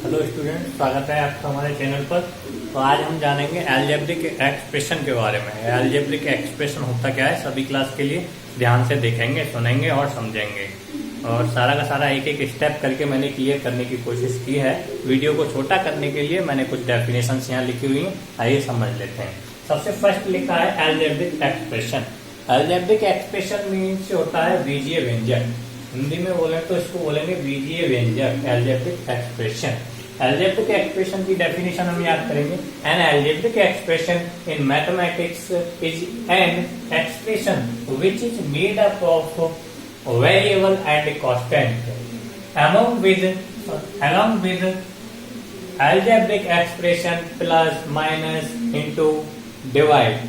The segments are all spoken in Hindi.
हेलो स्टूडेंट, स्वागत है आपका हमारे चैनल पर। तो आज हम जानेंगे अलजेब्रिक एक्सप्रेशन के बारे में। अलजेब्रिक एक्सप्रेशन होता क्या है, सभी क्लास के लिए ध्यान से देखेंगे, सुनेंगे और समझेंगे। और सारा का सारा एक एक स्टेप करके मैंने क्लियर करने की कोशिश की है। वीडियो को छोटा करने के लिए मैंने कुछ डेफिनेशन यहाँ लिखी हुई हैं, आइए समझ लेते हैं। सबसे फर्स्ट लिखा है algebraic expression. Algebraic expression means होता है बीजीय व्यंजक। हिंदी में बोले तो इसको बोलेंगे बीजीय व्यंजक, अलजेब्रिक एक्सप्रेशन। अलजेब्रिक एक्सप्रेशन की डेफिनेशन हम याद करेंगे। N algebraic expression in mathematics is an expression which is made up of variable and constant along with algebraic expression plus minus into divide।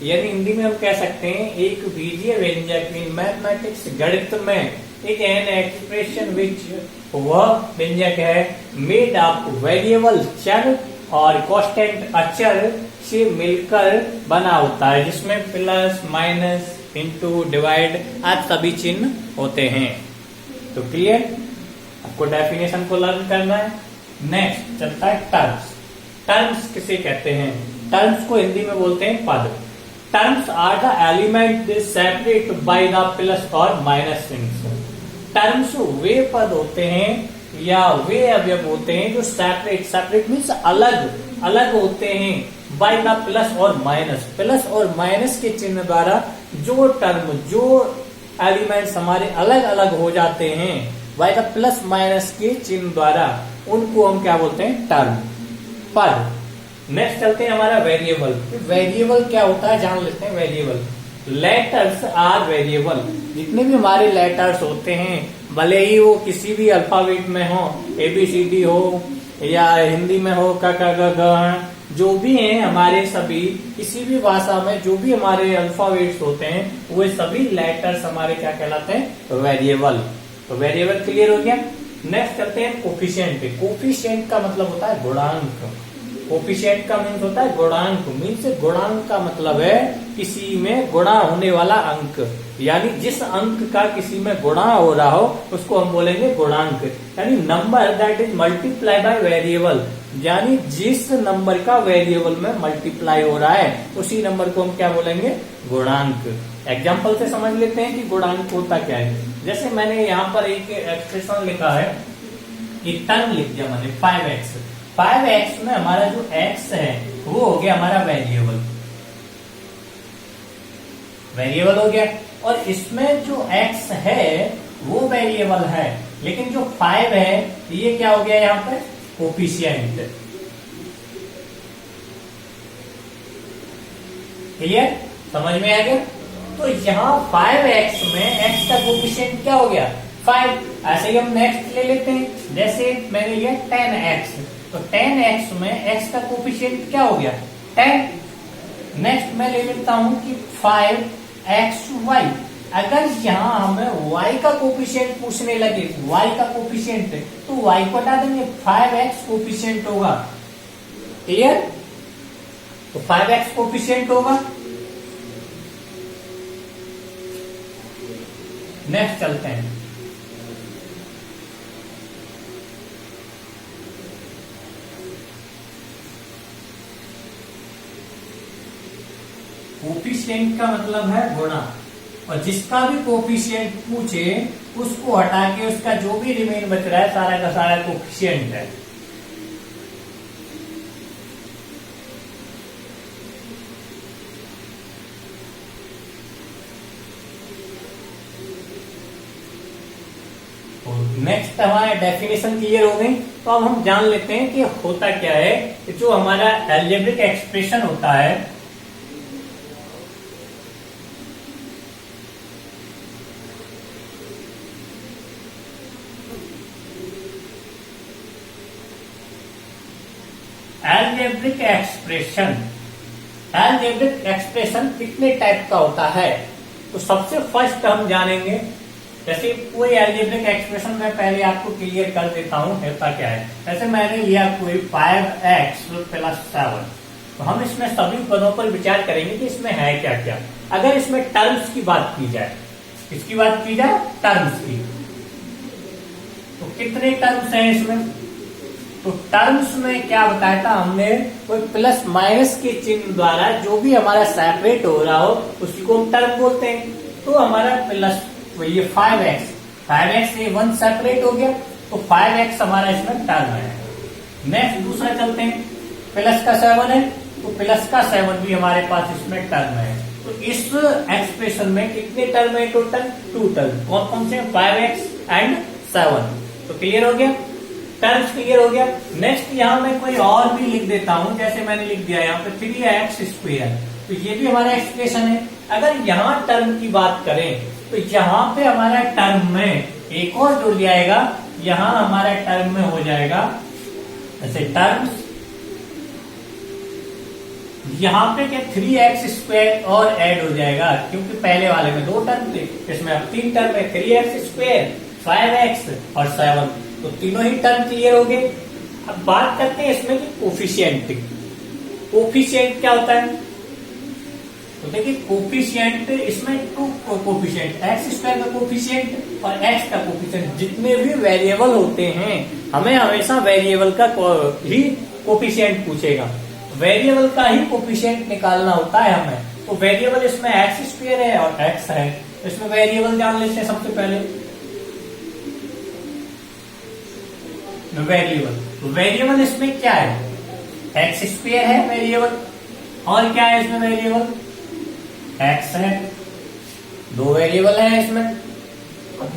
यानी हिंदी में हम कह सकते हैं एक बीजीय व्यंजक इन मैथमेटिक्स, गणित में एक एन एक्सप्रेशन विच वह व्यंजक है मेड अप वेरिएबल, चर और कांस्टेंट अचर से मिलकर बना होता है, जिसमें प्लस माइनस इंटू डिवाइड आज सभी चिन्ह होते हैं। तो क्लियर, आपको डेफिनेशन को लर्न करना है। नेक्स्ट चलता है टर्म्स। टर्म्स किसे कहते हैं? टर्म्स को हिंदी में बोलते हैं पद। Terms are the element separate by the plus और माइनस सिंस। टर्म्स वे पद होते हैं या वे अवयव होते हैं जो सेपरेट मीन्स अलग अलग होते हैं बाय द प्लस और माइनस। प्लस और माइनस के चिन्ह द्वारा जो टर्म, जो एलिमेंट्स हमारे अलग अलग हो जाते हैं बाय द प्लस माइनस के चिन्ह द्वारा, उनको हम क्या बोलते हैं? टर्म, पद। नेक्स्ट चलते हैं हमारा वेरिएबल। वेरिएबल क्या होता है जान लेते हैं। Variable, letters are variable. जितने भी हमारे लेटर्स होते हैं, भले ही वो किसी भी अल्फाबेट में हो, ABCD हो या हिंदी में हो क ख ग घ, जो भी हैं हमारे सभी, किसी भी भाषा में जो भी हमारे अल्फाबेट्स होते हैं, वो सभी लेटर्स हमारे क्या कहलाते हैं? वेरिएबल। तो वेरिएबल क्लियर हो गया। नेक्स्ट चलते हैं कोफिशिएंट। कोफिशिएंट का मतलब होता है गुणांक। कोफिशिएंट का मीन्स होता है गुणांक। मीन्स गुणांक का मतलब है किसी में गुणा होने वाला अंक, यानी जिस अंक का किसी में गुणा हो रहा हो उसको हम बोलेंगे गुणांक। यानी number that is multiply by variable, यानी जिस नंबर का वेरिएबल में मल्टीप्लाई हो रहा है उसी नंबर को हम क्या बोलेंगे? गुणांक। एग्जाम्पल से समझ लेते हैं कि गुणांक होता क्या है। जैसे मैंने यहाँ पर एक एक्सप्रेशन लिखा है कि टर्म लिख दिया मैंने 5x। 5x में हमारा जो x है वो हो गया हमारा वेरिएबल, वेरिएबल हो गया। और इसमें जो x है वो वेरिएबल है, लेकिन जो 5 है ये क्या हो गया यहाँ पर? कोफिशिएंट। क्लियर, समझ में आ गया? तो यहाँ 5x में x का कोफिशिएंट क्या हो गया? 5। ऐसे ही हम नेक्स्ट ले लेते हैं। जैसे मैंने लिया 10x, तो 10x में x का कोफिशिएंट क्या हो गया? 10। नेक्स्ट मैं ले लेता हूं कि 5xy। अगर यहाँ हमें y का कोफिशिएंट पूछने लगे, y का कोफिशिएंट, तो y को हटा देंगे, 5x कोफिशिएंट होगा। क्लियर? तो 5x कोफिशिएंट होगा। नेक्स्ट चलते हैं। कोफिशिएंट का मतलब है गुणा, और जिसका भी कोफिशिएंट पूछे उसको हटा के उसका जो भी रिमेन बच रहा है सारा का सारा कोफिशिएंट है। नेक्स्ट हमारा डेफिनेशन क्लियर हो गई। तो अब हम जान लेते हैं कि होता क्या है। कि जो हमारा अलजेब्रिक एक्सप्रेशन होता है, अलजेब्रिक एक्सप्रेशन, अलजेब्रिक एक्सप्रेशन कितने टाइप का होता है? तो सबसे फर्स्ट हम जानेंगे, जैसे कोई अलजेब्रिक एक्सप्रेशन मैं पहले आपको क्लियर कर देता हूं होता क्या है। जैसे मैंने लिया कोई 5x + 7, तो हम इसमें सभी पदों पर विचार करेंगे कि इसमें है क्या क्या। अगर इसमें टर्म्स की बात की जाए, किसकी बात की जाए? टर्म्स की। तो कितने टर्म्स हैं इसमें? तो टर्म्स में क्या बताया था हमने, कोई प्लस माइनस के चिन्ह द्वारा जो भी हमारा सेपरेट हो रहा हो उसी को हम टर्म बोलते हैं। तो हमारा प्लस ये 5x से 1 सेपरेट हो गया, तो 5x हमारा इसमें टर्म है। नेक्स्ट दूसरा चलते हैं, प्लस का 7 है, तो प्लस का 7 भी हमारे पास इसमें टर्म है। तो इस एक्सप्रेशन में कितने टर्म है टोटल, 2 टर्म। कौन कौन से, 5x एंड 7। तो क्लियर हो गया, टर्म्स क्लियर हो गया। नेक्स्ट यहाँ मैं कोई और भी लिख देता हूं, जैसे मैंने लिख दिया यहाँ पे 3x²। तो ये भी हमारा एक्सप्रेशन है। अगर यहाँ टर्म की बात करें तो यहाँ पे हमारा टर्म में एक और जुड़ जाएगा, यहाँ हमारा टर्म में हो जाएगा ऐसे टर्म्स, यहाँ पे क्या 3x² और ऐड हो जाएगा, क्योंकि पहले वाले में 2 टर्म थे, इसमें अब 3 टर्म है, 3x², 5x और 7। तो तीनों ही टर्म क्लियर हो गए। अब बात करते हैं इसमें कि कोफिशिएंट। कोफिशिएंट क्या होता है, तो देखिए कोफिशिएंट इसमें 2 कोफिशिएंट, x² का कोफिशिएंट और x का कोफिशिएंट। जितने भी वेरिएबल होते हैं हमें हमेशा वेरिएबल का ही कोफिशिएंट पूछेगा, वेरिएबल का ही कोफिशिएंट निकालना होता है हमें। तो वेरिएबल इसमें x² है और x है, इसमें वेरिएबल जान लेते हैं सबसे पहले। वेरिएबल इसमें क्या है, x² है वेरिएबल, और क्या है इसमें वेरिएबल, x है। 2 वेरिएबल है इसमें।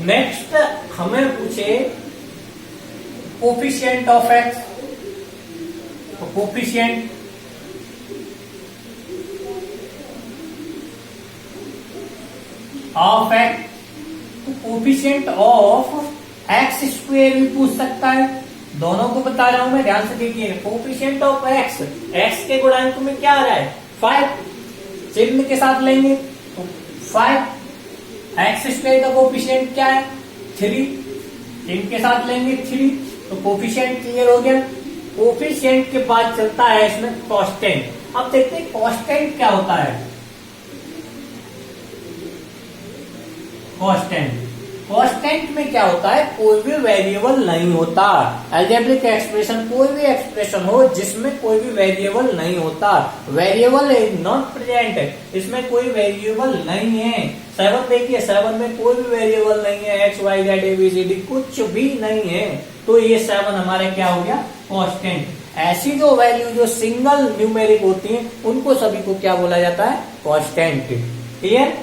नेक्स्ट हमें पूछे कोफिशिएंट ऑफ x, तो कोफिशिएंट ऑफ x, तो कोफिशिएंट ऑफ x² भी पूछ सकता है। दोनों को बता रहा हूं मैं, ध्यान से देखिए। कोफिशिएंट ऑफ x, x के गुणांक में क्या आ रहा है, 5, चिन्ह के साथ लेंगे तो 5। x² का कोफिशिएंट क्या है, 3, चिन्ह के साथ लेंगे 3। तो कोफिशिएंट क्लियर हो गया। कोफिशिएंट के बाद चलता है इसमें कांस्टेंट। अब देखते हैं कांस्टेंट क्या होता है। कांस्टेंट में क्या होता है, कोई भी वेरिएबल नहीं होता। अलजेब्रिक एक्सप्रेशन, कोई भी एक्सप्रेशन हो जिसमें कोई भी वेरिएबल नहीं होता, वेरिएबल इज नॉट प्रेजेंट, इसमें कोई वेरिएबल नहीं है। 7 देखिए, 7 में कोई भी वेरिएबल नहीं है, x y z a b c d कुछ भी नहीं है। तो ये 7 हमारे क्या हो गया, कांस्टेंट। ऐसी जो वैल्यू जो सिंगल न्यूमेरिक होती है उनको सभी को क्या बोला जाता है, कांस्टेंट। क्लियर।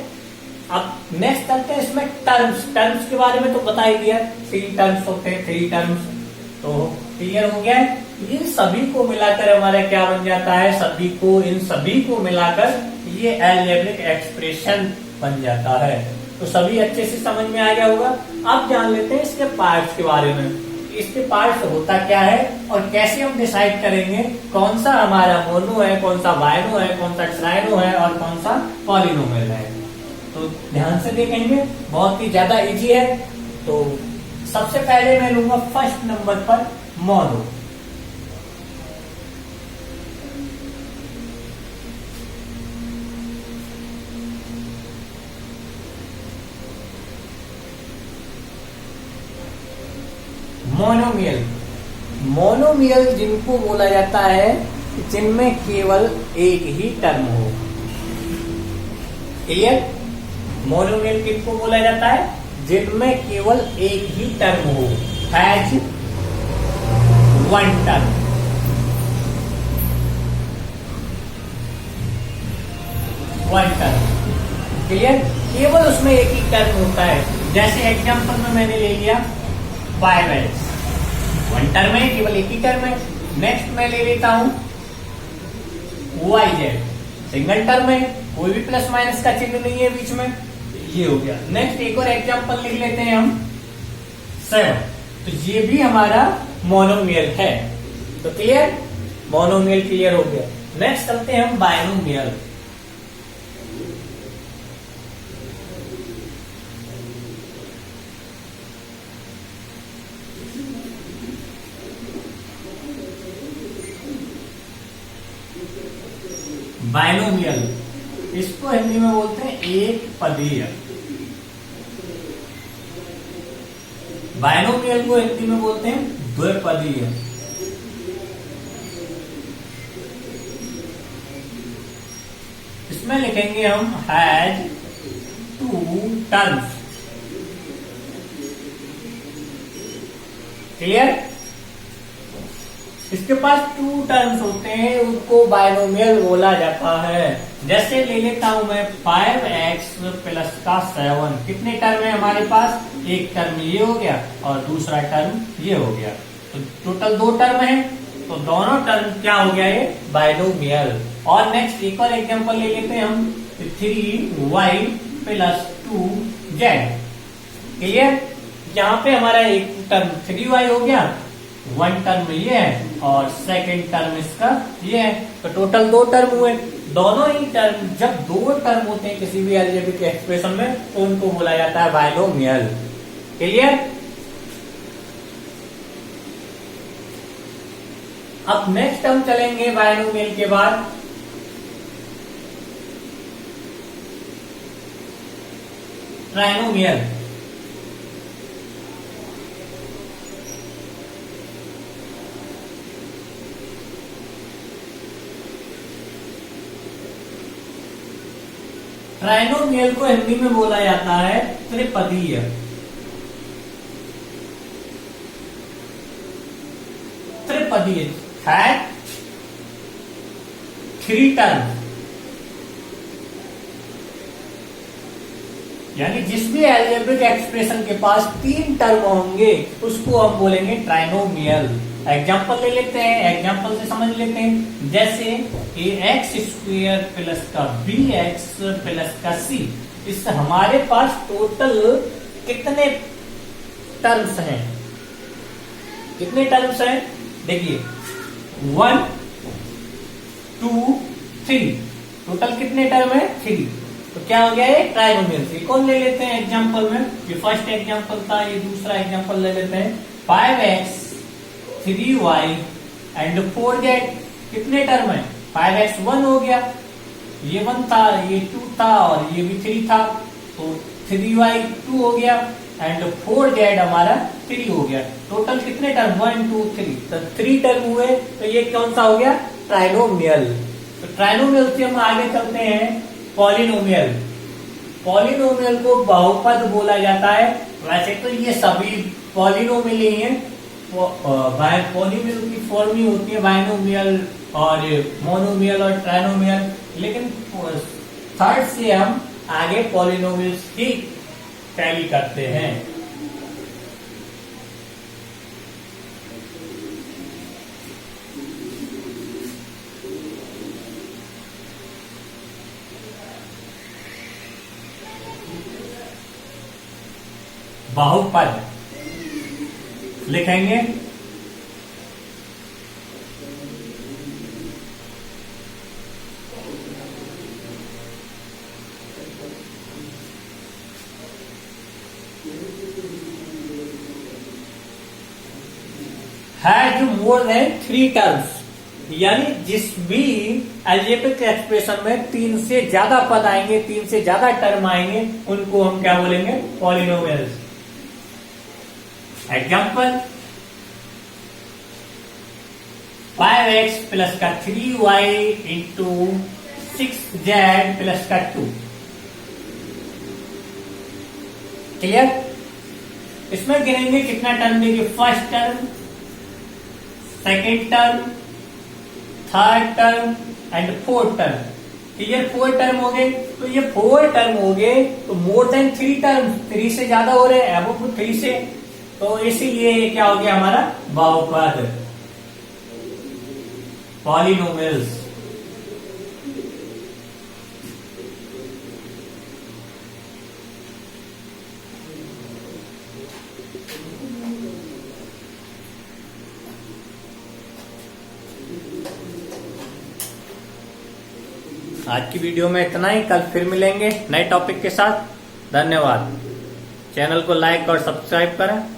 अब नेक्स्ट चलते हैं इसमें टर्म्स के बारे में तो बता ही दिया, 3 टर्म्स होते हैं, 3 टर्म्स। तो क्लियर हो गया। इन सभी को मिलाकर हमारा क्या बन जाता है, इन सभी को मिलाकर ये अलजेब्रिक एक्सप्रेशन बन जाता है। तो सभी अच्छे से समझ में आ गया होगा। अब जान लेते हैं इसके पार्ट्स के बारे में, इसके पार्ट्स होता क्या है और कैसे हम डिसाइड करेंगे कौन सा हमारा मोनो है, कौन सा बायनो है, कौन सा ट्राइनो है और कौन सा पॉलिनोमियल है। तो ध्यान से देखेंगे, बहुत ही ज्यादा इजी है। तो सबसे पहले मैं लूंगा फर्स्ट नंबर पर मोनो। मोनोमियल जिनको बोला जाता है जिनमें केवल एक ही टर्म हो। क्लियर। मोनोमियल किनको बोला जाता है, जिनमें केवल एक ही टर्म हो, हैज 1 टर्म। क्लियर। केवल उसमें एक ही टर्म होता है। जैसे एग्जांपल में मैंने ले लिया 5x, 1 टर्म है, केवल एक ही टर्म है। नेक्स्ट मैं ले लेता हूं yz, सिंगल टर्म है, कोई भी प्लस माइनस का चिन्ह नहीं है बीच में, ये हो गया। नेक्स्ट एक और एग्जांपल लिख लेते हैं हम 7, तो ये भी हमारा मोनोमियल है। तो क्लियर, मोनोमियल क्लियर हो गया। नेक्स्ट चलते हैं हम बायनोमियल। बायनोमियल, इसको हिंदी में बोलते हैं एक पदीय। बायनोमियल को हिंदी में बोलते हैं द्विपदीय। इसमें लिखेंगे हम हैज 2 टर्म्स। क्लियर? इसके पास 2 टर्म्स होते हैं, उनको बायनोमियल बोला जाता है। जैसे ले लेता हूं मैं 5x प्लस का 7। कितने टर्म है हमारे पास? एक टर्म ये हो गया और दूसरा टर्म ये हो गया, तो टोटल 2 टर्म है। तो दोनों टर्म क्या हो गया? ये बायनोमियल। और नेक्स्ट एक और एग्जांपल ले लेते हैं हम 3y प्लस 2z। क्लियर? यहाँ पे हमारा एक टर्म 3y हो गया, 1 टर्म ये है और सेकंड टर्म इसका ये है, तो टोटल 2 टर्म हुए। दोनों ही टर्म, जब 2 टर्म होते हैं किसी भी अलजेब्रिक एक्सप्रेशन में, तो उनको बोला जाता है बायनोमियल। क्लियर? अब नेक्स्ट हम चलेंगे बायनोमियल के बाद ट्राइनोमियल। ट्राइनोमियल को हिंदी में बोला जाता है त्रिपदीय। त्रिपदीय है 3 टर्म, यानी जिस भी अलजेब्रिक एक्सप्रेशन के पास 3 टर्म होंगे उसको हम बोलेंगे ट्राइनोमियल। एग्जाम्पल ले लेते हैं, एग्जाम्पल से समझ लेते हैं। जैसे ax² प्लस का bx प्लस का c, इससे हमारे पास टोटल कितने टर्म्स हैं? कितने टर्म्स हैं? देखिए 1 2 3, टोटल कितने टर्म है? 3। तो क्या हो गया? ये ट्राइनोमियल। से कौन ले लेते हैं एग्जाम्पल में? ये फर्स्ट एग्जाम्पल था, ये दूसरा एग्जाम्पल ले लेते हैं। 5x 3y and 4z। कितने टर्म है? 5x 1 हो गया, ये 1 था, ये 2 था और ये भी 3 था, तो 3y 2 हो गया एंड 4z हमारा 3 हो गया। टोटल कितने टर्म? 1 2 3, तो 3 टर्म हुए। तो ये कौन सा हो गया? ट्राइनोमियल। तो ट्राइनोमियल से हम आगे चलते हैं पॉलिनोमियल। पॉलिनोमियल को बहुपद बोला जाता है। वैसे तो ये सभी पॉलिनोमियल ही है, पॉलिनोमियल की फॉर्म ही होती है बायनोमियल और मोनोमियल और ट्राइनोमियल, लेकिन थर्ड से हम आगे पॉलिनोमियल्स ही टैली करते हैं। बहुपद लिखेंगे हैज मोर देन 3 टर्म्स, यानी जिस भी अलजेब्रिक एक्सप्रेशन में 3 से ज्यादा पद आएंगे, 3 से ज्यादा टर्म आएंगे, उनको हम क्या बोलेंगे? पॉलिनोमियल्स। एग्जाम्पल 5x प्लस का 3y इंटू 6z प्लस का 2। क्लियर? इसमें गिनेंगे कितना टर्म देंगे? First term, second term, third term and fourth term. Clear? 4 term हो गए। तो ये 4 टर्म हो गए, तो मोर देन 3 टर्म, 3 से ज्यादा हो रहे हैं, अब 3 से, तो इसीलिए ये क्या हो गया हमारा? बहुपद, पॉलिनोमियल्स। आज की वीडियो में इतना ही, कल फिर मिलेंगे नए टॉपिक के साथ। धन्यवाद। चैनल को लाइक और सब्सक्राइब करें।